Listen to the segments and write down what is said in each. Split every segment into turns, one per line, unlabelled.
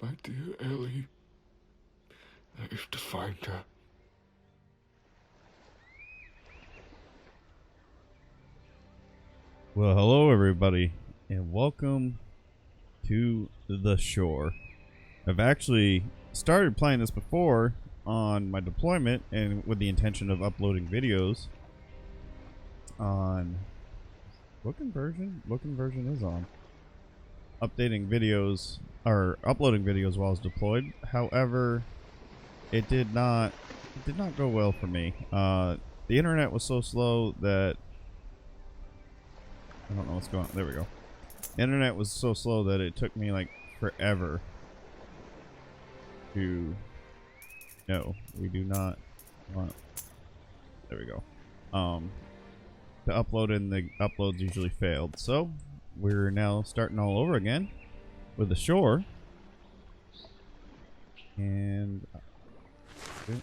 My dear Ellie. I have to find her.
Well, hello everybody, and welcome to the shore. I've actually started playing this before on my deployment, and with the intention of uploading videos on what conversion is on updating videos or uploading videos while I was deployed. However, it did not go well for me. The internet was so slow that I don't know what's going on. There we go. The internet was so slow that it took me like forever to... No, we do not want... There we go. To upload, and the uploads usually failed. So, we're now starting all over again with the shore. And...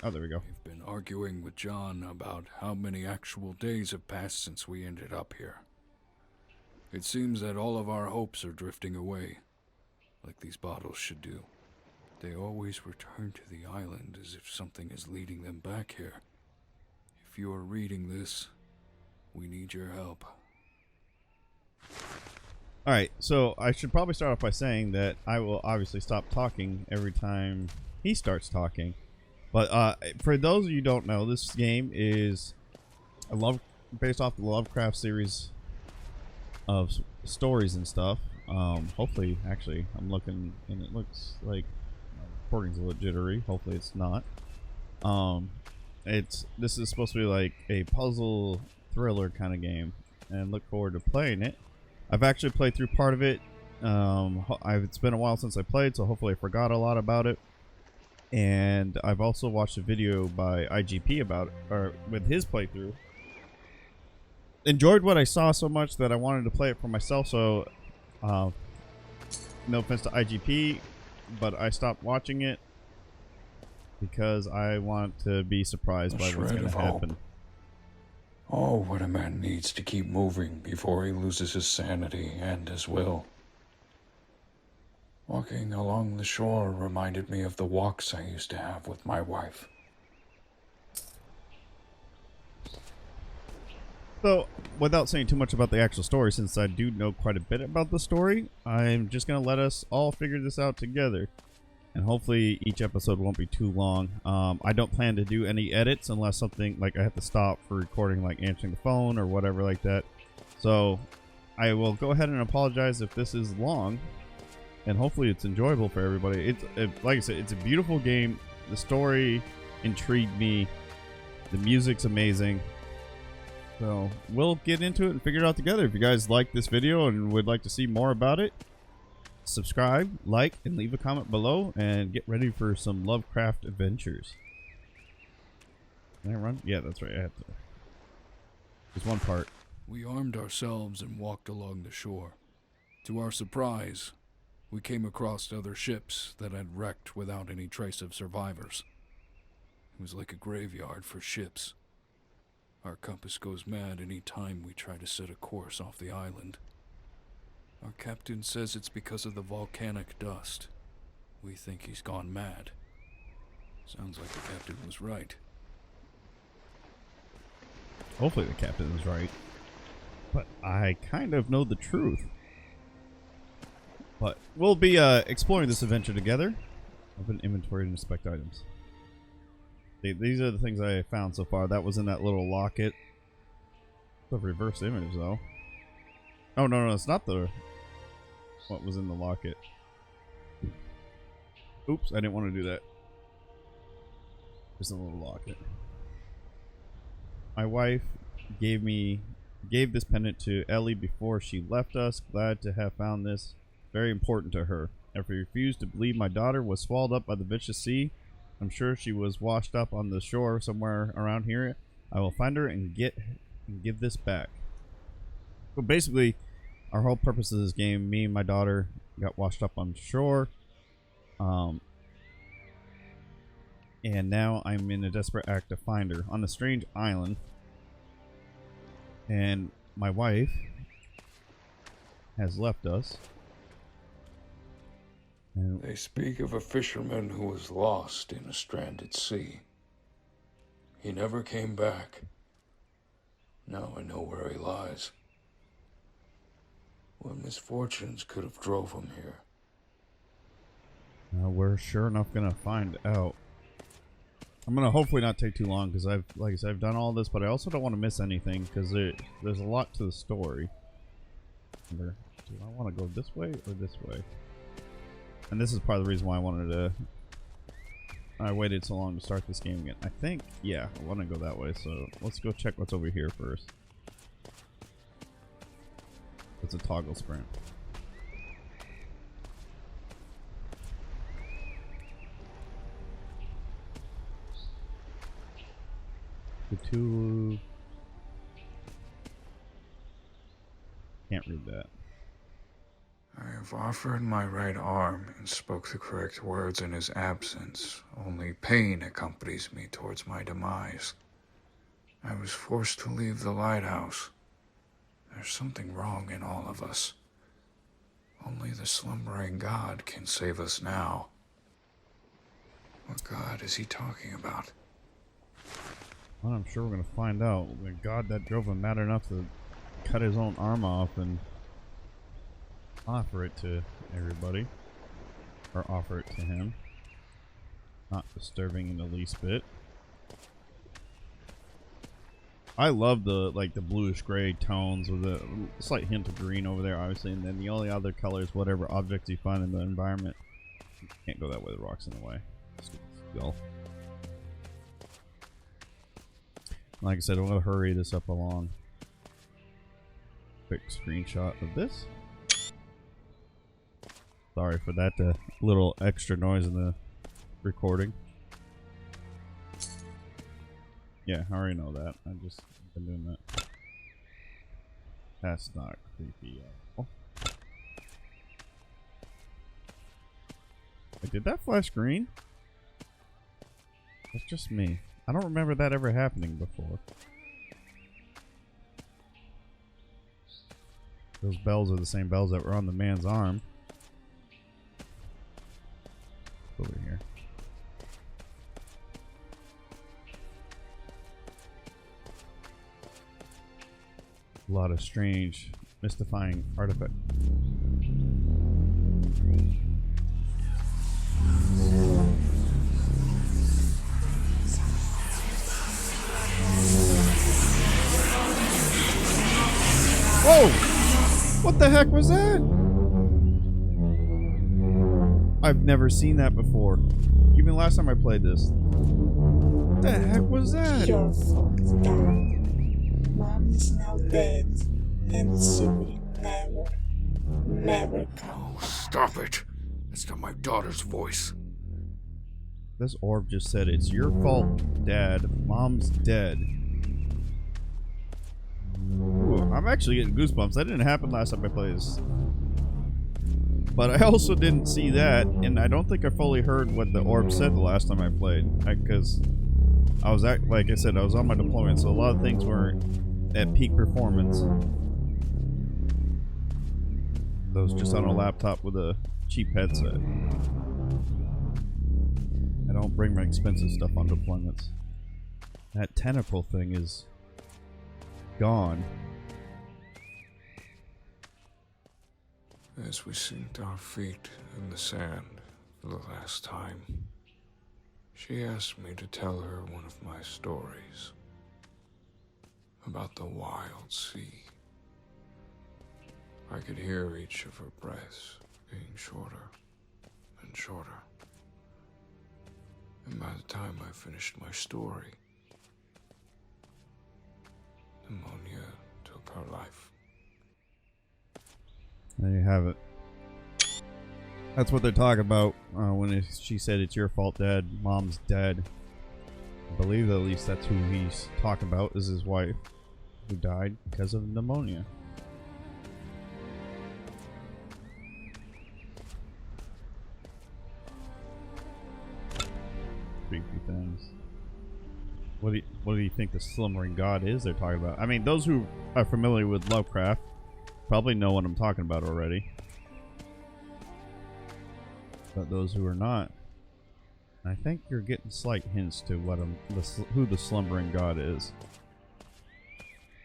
Oh, there we go.
We've been arguing with John about how many actual days have passed since we ended up here. It seems that all of our hopes are drifting away, like these bottles should do. They always return to the island as if something is leading them back here. If you are reading this, we need your help.
Alright, so I should probably start off by saying that I will obviously stop talking every time he starts talking. But for those of you who don't know, this game is based off the Lovecraft series of stories and stuff. Hopefully, actually, I'm looking and it looks like recording's a little jittery. Hopefully it's not. This is supposed to be like a puzzle thriller kind of game, and look forward to playing it. I've actually played through part of it. It's been a while since I played, so hopefully I forgot a lot about it. And I've also watched a video by IGP about it, or with his playthrough. Enjoyed what I saw so much that I wanted to play it for myself, so no offense to IGP, but I stopped watching it because I want to be surprised by what's going to happen.
Oh, what a man needs to keep moving before he loses his sanity and his will. Walking along the shore reminded me of the walks I used to have with my wife.
So, without saying too much about the actual story, since I do know quite a bit about the story, I'm just going to let us all figure this out together. And hopefully each episode won't be too long. I don't plan to do any edits unless something, like I have to stop for recording, like answering the phone or whatever like that. So, I will go ahead and apologize if this is long. And hopefully it's enjoyable for everybody. Like I said, it's a beautiful game. The story intrigued me. The music's amazing. So we'll get into it and figure it out together. If you guys like this video and would like to see more about it, subscribe, like, and leave a comment below, and get ready for some Lovecraft adventures. Can I run? Yeah, that's right. I have to. There's one part.
We armed ourselves and walked along the shore. To our surprise, we came across other ships that had wrecked without any trace of survivors. It was like a graveyard for ships. Our compass goes mad any time we try to set a course off the island. Our captain says it's because of the volcanic dust. We think he's gone mad. Sounds like the captain was right.
Hopefully the captain is right. But I kind of know the truth. But we'll be exploring this adventure together. Open inventory and inspect items. These are the things I found so far. That was in that little locket. The reverse image, though. Oh, no, it's not the... What was in the locket. Oops, I didn't want to do that. Just a little locket. My wife gave this pendant to Ellie before she left us. Glad to have found this. Very important to her. After I refused to believe my daughter was swallowed up by the vicious sea, I'm sure she was washed up on the shore somewhere around here. I will find her and give this back. So basically, our whole purpose of this game, me and my daughter got washed up on shore. And now I'm in a desperate act to find her on a strange island. And my wife has left us. And
They speak of a fisherman who was lost in a stranded sea. He never came back. Now I know where he lies. What misfortunes could have drove him here?
we're sure enough gonna find out. I'm gonna hopefully not take too long because like I said, I've done all this, but I also don't want to miss anything because there's a lot to the story. Do I want to go this way or this way? And this is part of the reason why I waited so long to start this game again. I think, yeah, I want to go that way. So let's go check what's over here first. It's a toggle sprint. Cthulu. Can't read that.
I have offered my right arm and spoke the correct words in his absence. Only pain accompanies me towards my demise. I was forced to leave the lighthouse. There's something wrong in all of us. Only the slumbering God can save us now. What God is he talking about?
Well, I'm sure we're going to find out. The God that drove him mad enough to cut his own arm off and offer it to everybody. Or offer it to him. Not disturbing in the least bit. I love the bluish gray tones with a slight hint of green over there, obviously, and then the only other color is whatever objects you find in the environment. Can't go that way, the rock's in the way. Stupid skull. Like I said, I'm gonna hurry this up along. Quick screenshot of this. Sorry for that little extra noise in the recording. Yeah, I already know that. I've just been doing that. That's not creepy at all. Wait, did that flash green? That's just me. I don't remember that ever happening before. Those bells are the same bells that were on the man's arm. Over here. A lot of strange, mystifying artifacts. Whoa! What the heck was that? I've never seen that before. Even last time I played this. What the heck was that?
Your fault, Dad. Mom is now dead, and she will never come.
Oh, stop it. That's not my daughter's voice.
This orb just said, "It's your fault, Dad. Mom's dead." Ooh, I'm actually getting goosebumps. That didn't happen last time I played this. But I also didn't see that, and I don't think I fully heard what the orb said the last time I played. Because I was, like I said, I was on my deployment, so a lot of things weren't at peak performance. I was just on a laptop with a cheap headset. I don't bring my expensive stuff on deployments. That tentacle thing is gone.
As we sinked our feet in the sand for the last time, she asked me to tell her one of my stories about the wild sea. I could hear each of her breaths being shorter and shorter. And by the time I finished my story, pneumonia took her life.
There you have it. That's what they're talking about when she said, "It's your fault, Dad. Mom's dead." I believe at least that's who he's talking about, is his wife, who died because of pneumonia. Creepy things. What do you think the slumbering god is they're talking about? I mean, those who are familiar with Lovecraft probably know what I'm talking about already. but those who are not. I think you're getting slight hints to what who the slumbering god is.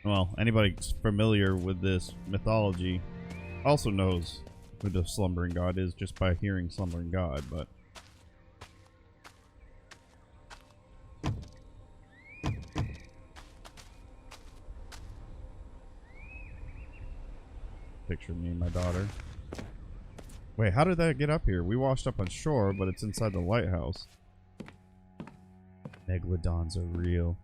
Well, anybody familiar with this mythology also knows who the slumbering god is just by hearing slumbering god, but picture me and my daughter. Wait, how did that get up here? We washed up on shore, but it's inside the lighthouse. Megalodons are real.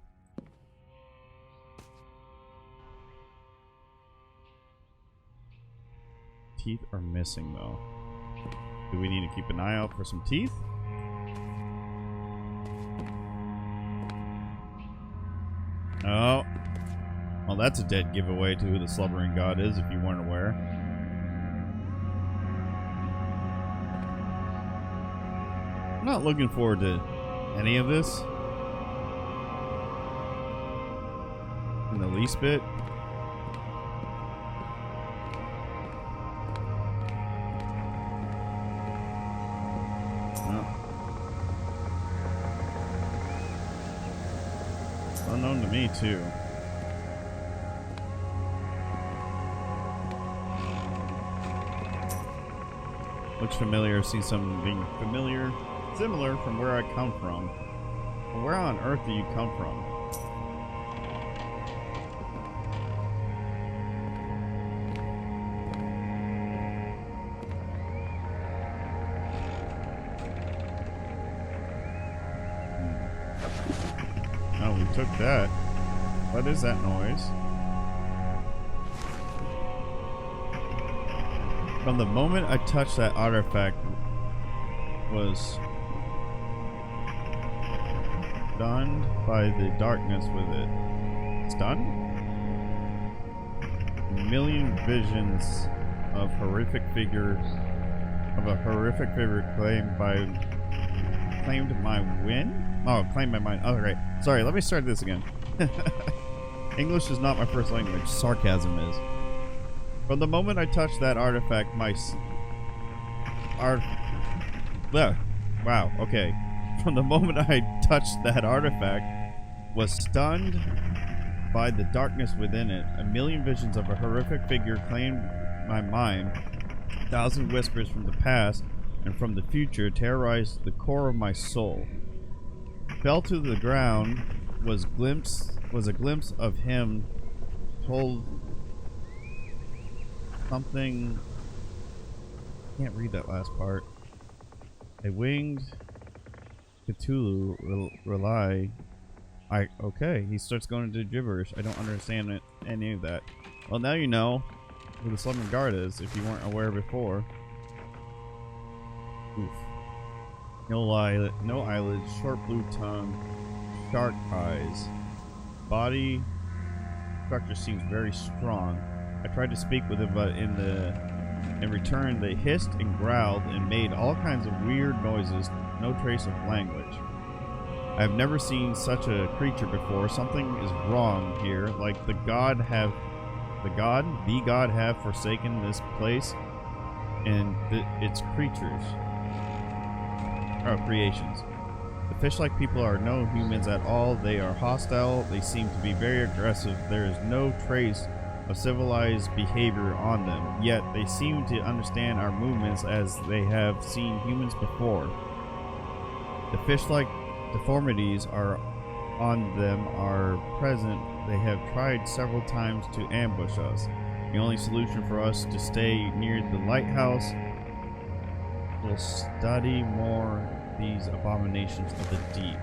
Teeth are missing, though. Do we need to keep an eye out for some teeth? Oh. Well, that's a dead giveaway to who the slumbering god is, if you weren't aware. I'm not looking forward to any of this in the least bit. Well, it's unknown to me too. Looks familiar. I've seen something being familiar. Similar from where I come from. Well, where on earth do you come from? Oh, we took that. What is that noise? From the moment I touched that artifact was stunned by the darkness with it. Stunned? A million visions of horrific figures claimed my win? Oh, claimed my mind. Oh, right. Sorry, let me start this again. English is not my first language. Sarcasm is. From the moment I touched that artifact, wow, okay. From the moment I touched that artifact, was stunned by the darkness within it. A million visions of a horrific figure claimed my mind. 1,000 whispers from the past and from the future terrorized the core of my soul. Fell to the ground was a glimpse of him told something. Can't read that last part. A winged cthulu rely. Okay, he starts going into gibberish. I don't understand any of that. Well, now you know who the slumbering guard is if you weren't aware before. Oof. No eyelids, short blue tongue, shark eyes. Body structure seems very strong. I tried to speak with him, but in return they hissed and growled and made all kinds of weird noises, no trace of language. I have never seen such a creature before. Something is wrong here, like the god have forsaken this place and its creatures. Creations. The fish-like people are no humans at all. They are hostile. They seem to be very aggressive. There is no trace of civilized behavior on them, yet they seem to understand our movements as they have seen humans before. The fish-like deformities on them are present. They have tried several times to ambush us. The only solution for us to stay near the lighthouse. We'll study more these abominations of the deep.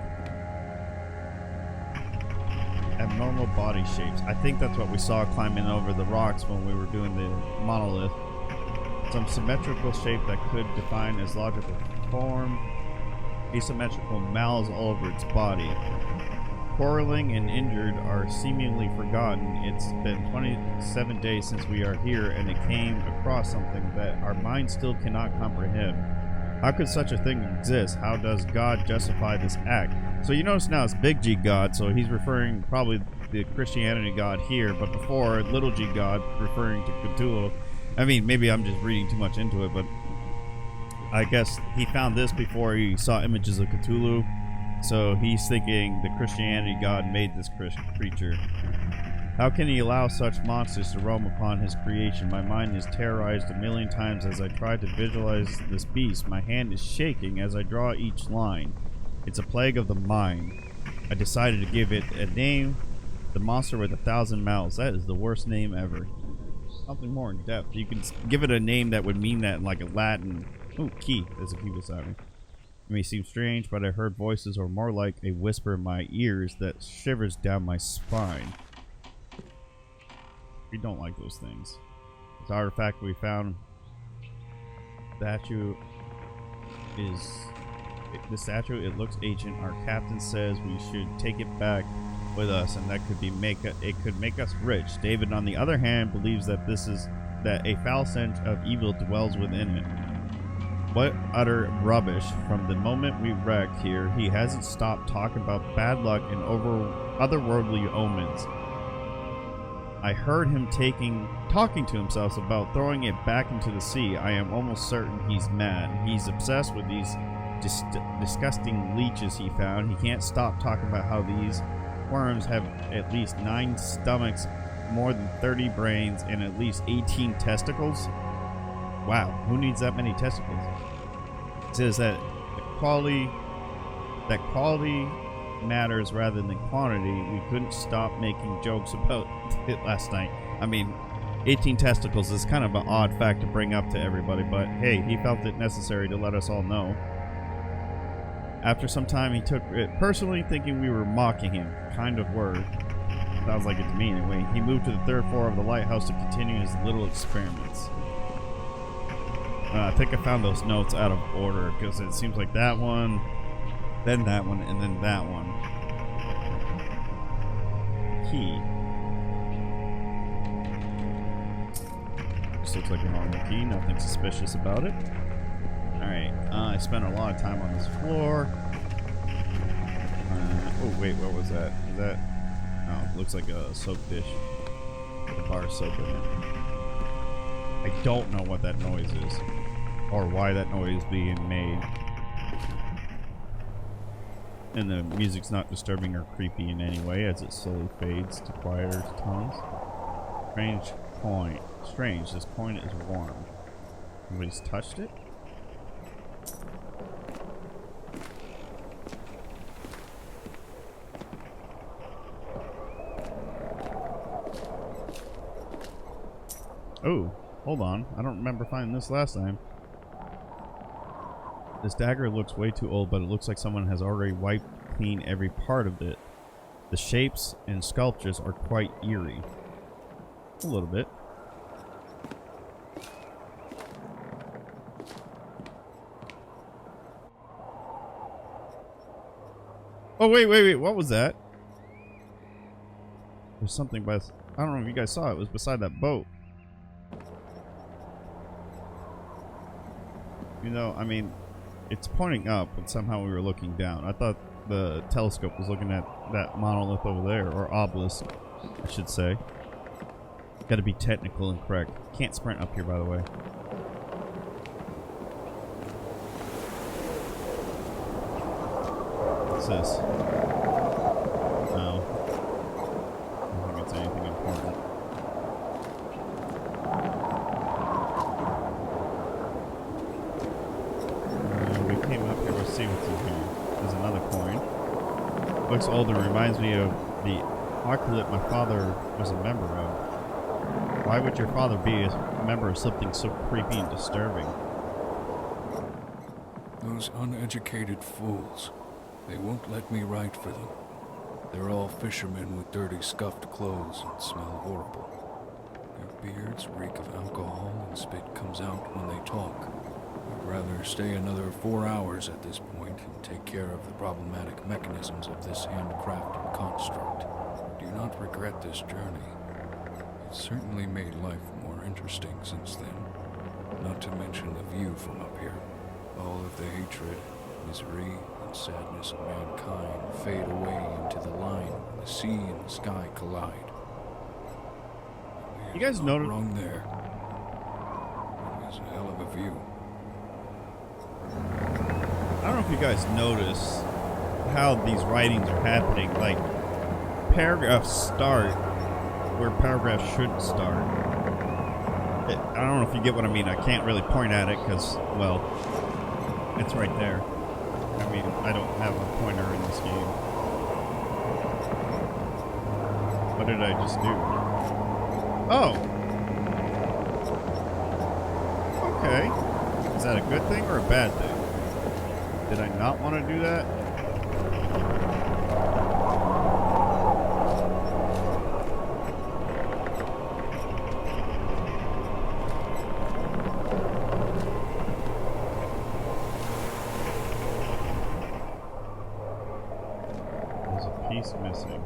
Abnormal body shapes. I think that's what we saw climbing over the rocks when we were doing the monolith. Some symmetrical shape that could define as logical form. Asymmetrical mouths all over its body. Quarreling and injured are seemingly forgotten. It's been 27 days since we are here, and it came across something that our mind still cannot comprehend. How could such a thing exist? How does God justify this act? So you notice now it's big G God, so he's referring probably the Christianity God here, but before little G God referring to Cthulhu. I mean, maybe I'm just reading too much into it, but I guess he found this before he saw images of Cthulhu. So he's thinking the Christianity God made this creature. How can he allow such monsters to roam upon his creation? My mind is terrorized a million times as I try to visualize this beast. My hand is shaking as I draw each line. It's a plague of the mind. I decided to give it a name. The monster with 1,000 mouths. That is the worst name ever. Something more in depth. You can give it a name that would mean that in like a Latin. Oh, key, as if he was having. It may seem strange, but I heard voices, or more like a whisper in my ears that shivers down my spine. We don't like those things. This artifact we found. Statue is. The statue, it looks ancient. Our captain says we should take it back with us, and that could be it could make us rich. David, on the other hand, believes that that a foul stench of evil dwells within it. What utter rubbish! From the moment we wrecked here, he hasn't stopped talking about bad luck and otherworldly omens. I heard him talking to himself about throwing it back into the sea. I am almost certain he's mad. He's obsessed with these disgusting leeches he found. He can't stop talking about how these worms have at least 9 stomachs, more than 30 brains, and at least 18 testicles. Wow, who needs that many testicles? It says that quality matters rather than quantity. We couldn't stop making jokes about it last night. I mean, 18 testicles is kind of an odd fact to bring up to everybody, but hey, he felt it necessary to let us all know. After some time, he took it personally, thinking we were mocking him. Kind of were. Sounds like it to me anyway. He moved to the 3rd floor of the lighthouse to continue his little experiments. I think I found those notes out of order, because it seems like that one, then that one, and then that one. Key. This looks like a normal key, nothing suspicious about it. Alright, I spent a lot of time on this floor. Oh wait, what was that? Is that... Oh, it looks like a soap dish with a bar of soap in it. I don't know what that noise is, or why that noise is being made. And the music's not disturbing or creepy in any way as it slowly fades to quieter tones. Strange coin. Strange, this coin is warm. Nobody's touched it? Oh, hold on. I don't remember finding this last time. This dagger looks way too old, but it looks like someone has already wiped clean every part of it. The shapes and sculptures are quite eerie. A little bit. Oh, wait. What was that? There's something by... I don't know if you guys saw it. It was beside that boat. You know, I mean, it's pointing up, but somehow we were looking down. I thought the telescope was looking at that monolith over there, or obelisk, I should say. Gotta be technical and correct. Can't sprint up here, by the way. What's this? No. I don't think it's anything important. We came up here, let's see what's in here. There's another coin. Looks older, reminds me of the oculate my father was a member of. Why would your father be a member of something so creepy and disturbing?
Those uneducated fools. They won't let me write for them. They're all fishermen with dirty, scuffed clothes and smell horrible. Their beards reek of alcohol and spit comes out when they talk. I'd rather stay another 4 hours at this point and take care of the problematic mechanisms of this handcrafted construct. I do not regret this journey. It certainly made life more interesting since then. Not to mention the view from up here. All of the hatred, misery, and sadness of mankind fade away into the line where the sea and the sky collide.
You guys noticed?
Wrong there. It was a hell of a view.
if you guys notice how these writings are happening. Like, paragraphs start where paragraphs shouldn't start. I don't know if you get what I mean. I can't really point at it because, well, it's right there. I mean, I don't have a pointer in this game. What did I just do? Oh! Okay. Is that a good thing or a bad thing? Did I not want to do that? There's a piece missing.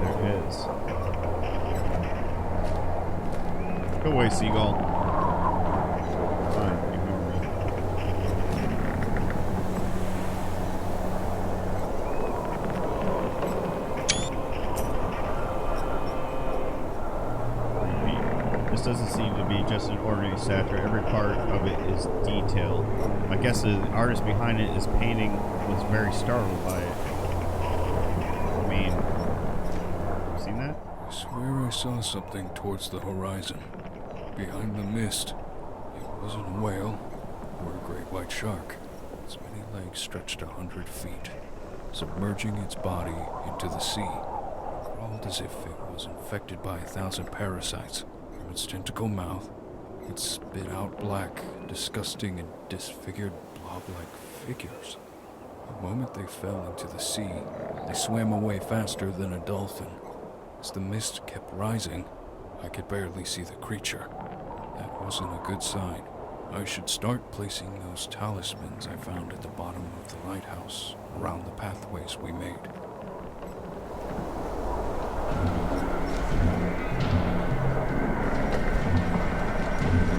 There is. Go away, seagull. Fine, ignore me. This doesn't seem to be just an ordinary statue. Every part of it is detailed. My guess is the artist behind it is painting was very startled by it. I mean, you seen that?
I swear I saw something towards the horizon. Behind the mist. It wasn't a whale or a great white shark. Its many legs stretched 100 feet, submerging its body into the sea. It crawled as if it was infected by 1,000 parasites. From its tentacle mouth, it spit out black, disgusting, and disfigured blob-like figures. The moment they fell into the sea, they swam away faster than a dolphin. As the mist kept rising, I could barely see the creature. That wasn't a good sign. I should start placing those talismans I found at the bottom of the lighthouse around the pathways we made.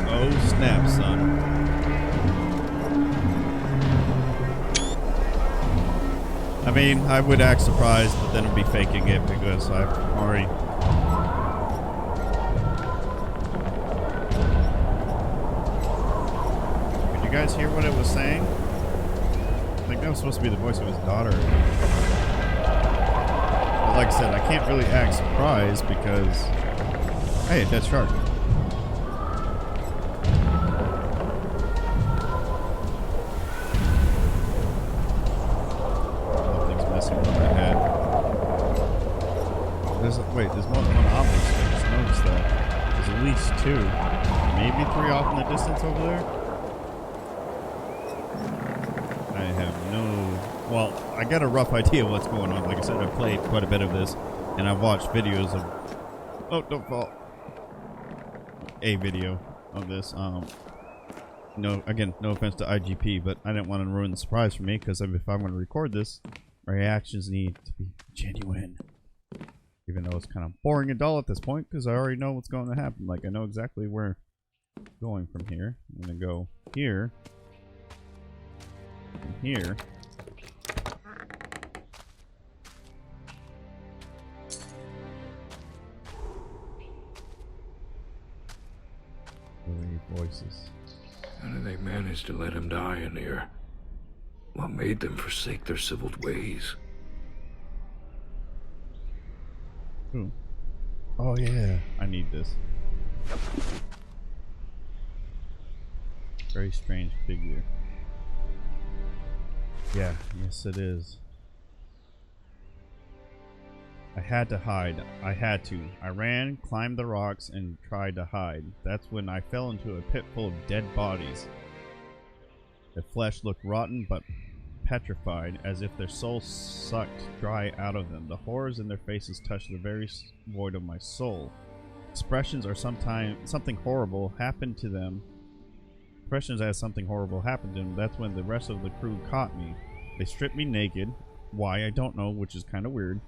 Oh snap, son. I mean, I would act surprised, but then I'd be faking it because I've already... Did you guys hear what it was saying? I think that was supposed to be the voice of his daughter. But like I said, I can't really act surprised because... Hey, a dead shark. Wait, there's more than one obelisk. I just noticed that. There's at least two. Maybe three off in the distance over there? I have no... Well, I got a rough idea of what's going on. Like I said, I've played quite a bit of this, and I've watched videos of... Oh, don't fall. A video of this. No, again, no offense to IGP, but I didn't want to ruin the surprise for me, because if I'm going to record this, my reactions need to be genuine. Even though it's kind of boring and dull at this point, because I already know what's going to happen. Like, I know exactly where I'm going from here. I'm going to go here. And here. Voices.
How did they manage to let him die in here? What made them forsake their civiled ways?
Ooh. Oh yeah, I need this. Very strange figure. Yeah, yes it is. I had to hide. I had to. I ran, climbed the rocks, and tried to hide. That's when I fell into a pit full of dead bodies. Their flesh looked rotten but petrified, as if their souls sucked dry out of them. The horrors in their faces touched the very void of my soul. Expressions are something horrible happened to them. Expressions as something horrible happened to them. That's when the rest of the crew caught me. They stripped me naked. Why, I don't know, which is kind of weird.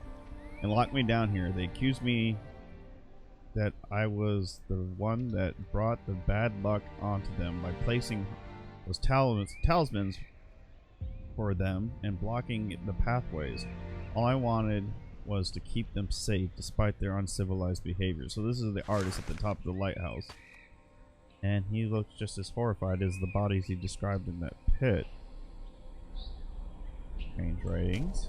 And locked me down here. They accused me that I was the one that brought the bad luck onto them by placing those talismans for them and blocking the pathways. All I wanted was to keep them safe despite their uncivilized behavior. So this is the artist at the top of the lighthouse, and he looks just as horrified as the bodies he described in that pit. Strange writings.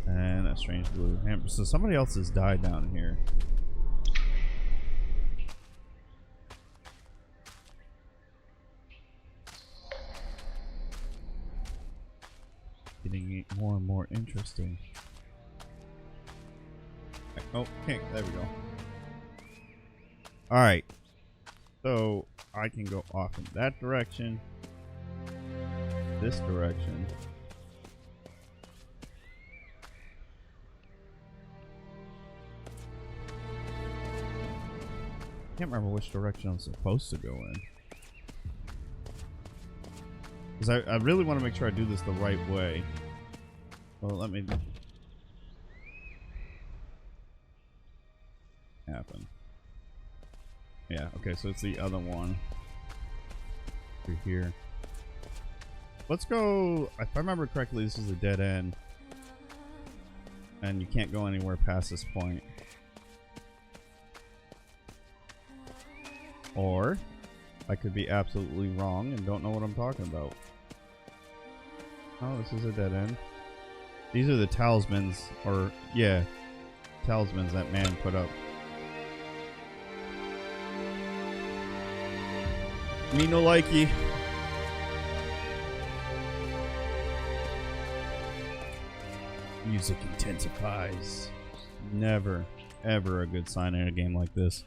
And a strange blue hammer. So somebody else has died down here. Getting more and more interesting. Oh, okay, there we go. Alright. So, I can go off in that direction. This direction. I can't remember which direction I'm supposed to go in. Because I really want to make sure I do this the right way. Well, let me... happen. Yeah, okay, so it's the other one. Through here. Let's go... If I remember correctly, this is a dead end. And you can't go anywhere past this point. Or, I could be absolutely wrong and don't know what I'm talking about. Oh, this is a dead end. These are the talismans, or, yeah, talismans that man put up. Me no likey. Music intensifies. Never, ever a good sign in a game like this.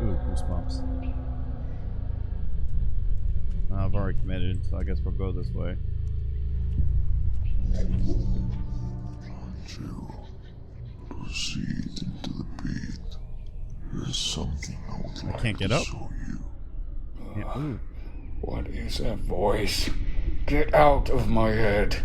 Ooh, goosebumps. I've already committed, so I guess we'll go this way.
Want you proceed into the pit. There's something I would like
can't get
to
up.
show you.
Yeah, ooh.
What is that voice? Get out of my head.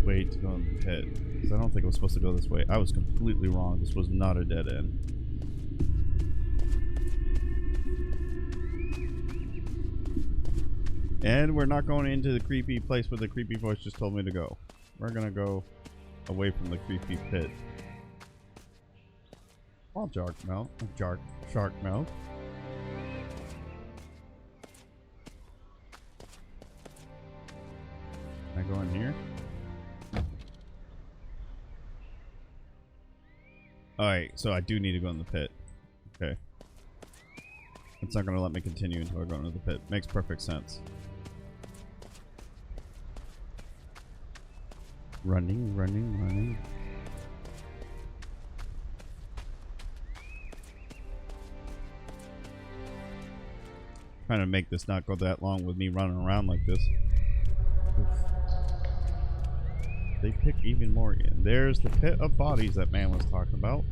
Way to go in the pit. Because I don't think I was supposed to go this way. I was completely wrong. This was not a dead end. And we're not going into the creepy place where the creepy voice just told me to go. We're gonna go away from the creepy pit. Oh, shark mouth. Shark mouth. Can I go in here? Alright, so I do need to go in the pit. Okay. It's not going to let me continue until I go into the pit. Makes perfect sense. Running, running, running. Trying to make this not go that long with me running around like this. Oof. They pick even more in. There's the pit of bodies that man was talking about.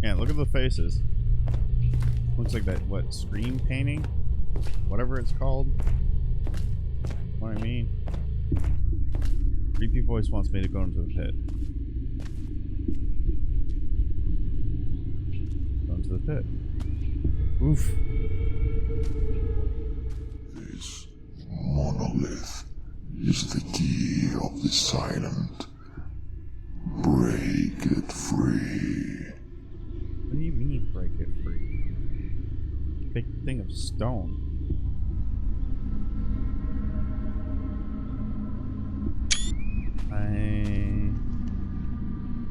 Yeah, look at the faces. Looks like that, what, scream painting? Whatever it's called. What I mean. Creepy voice wants me to go into the pit. Go into the pit. Oof.
This monolith is the key of this island. Break it free.
What do you mean, break it free? Big thing of stone.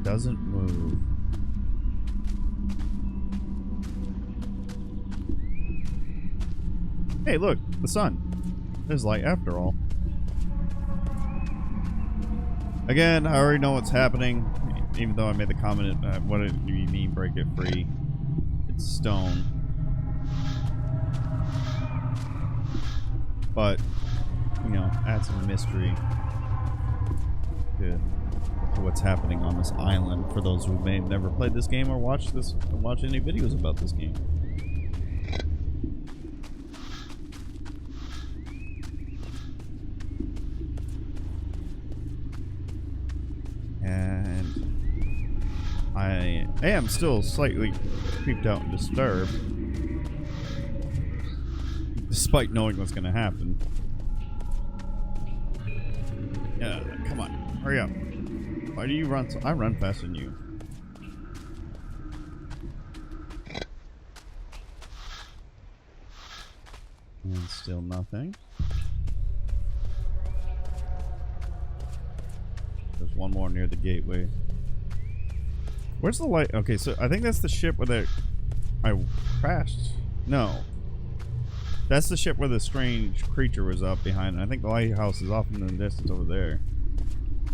Doesn't move. Hey, look, the sun. There's light after all. Again, I already know what's happening, even though I made the comment, what do you mean break it free? It's stone. But, you know, add some mystery to what's happening on this island for those who may have never played this game or watched any videos about this game. And I am still slightly creeped out and disturbed, despite knowing what's going to happen. Yeah, come on, hurry up. Why do you run so? I run faster than you. Still nothing. There's one more near the gateway. Where's the light? Okay, so I think that's the ship where I crashed. No. That's the ship where the strange creature was up behind. I think the lighthouse is off in the distance over there.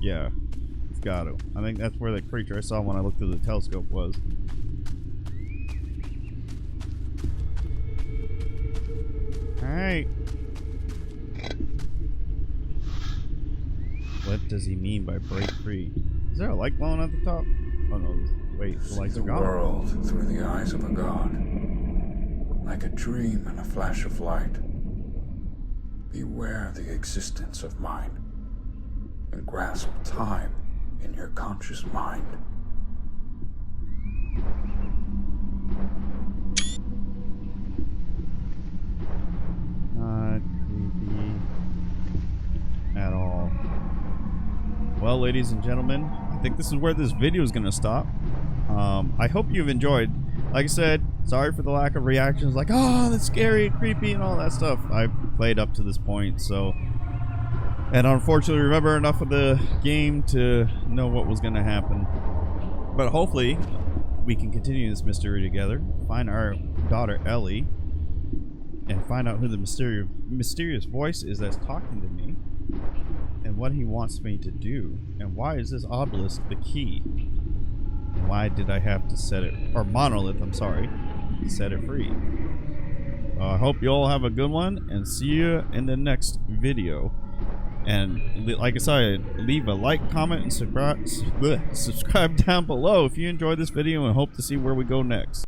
Yeah. It's got to. I think that's where the creature I saw when I looked through the telescope was. Alright. What does he mean by break free? Is there a light glowing at the top? Oh no, wait, the lights are gone.
World through the eyes of a god, like a dream and a flash of light. Beware the existence of mind, and grasp time in your conscious mind.
Not creepy at all. Well, ladies and gentlemen, I think this is where this video is going to stop. I hope you've enjoyed. Like I said, sorry for the lack of reactions like, oh, that's scary and creepy and all that stuff. I played up to this point, so... And unfortunately, remember enough of the game to know what was going to happen. But hopefully, we can continue this mystery together, find our daughter Ellie, and find out who the mysterious voice is that's talking to me, and what he wants me to do, and why is this obelisk the key? And why did I have to set it, or monolith, I'm sorry, to set it free? I hope you all have a good one, and see you in the next video. And like I said, leave a like, comment, and subscribe down below if you enjoyed this video and hope to see where we go next.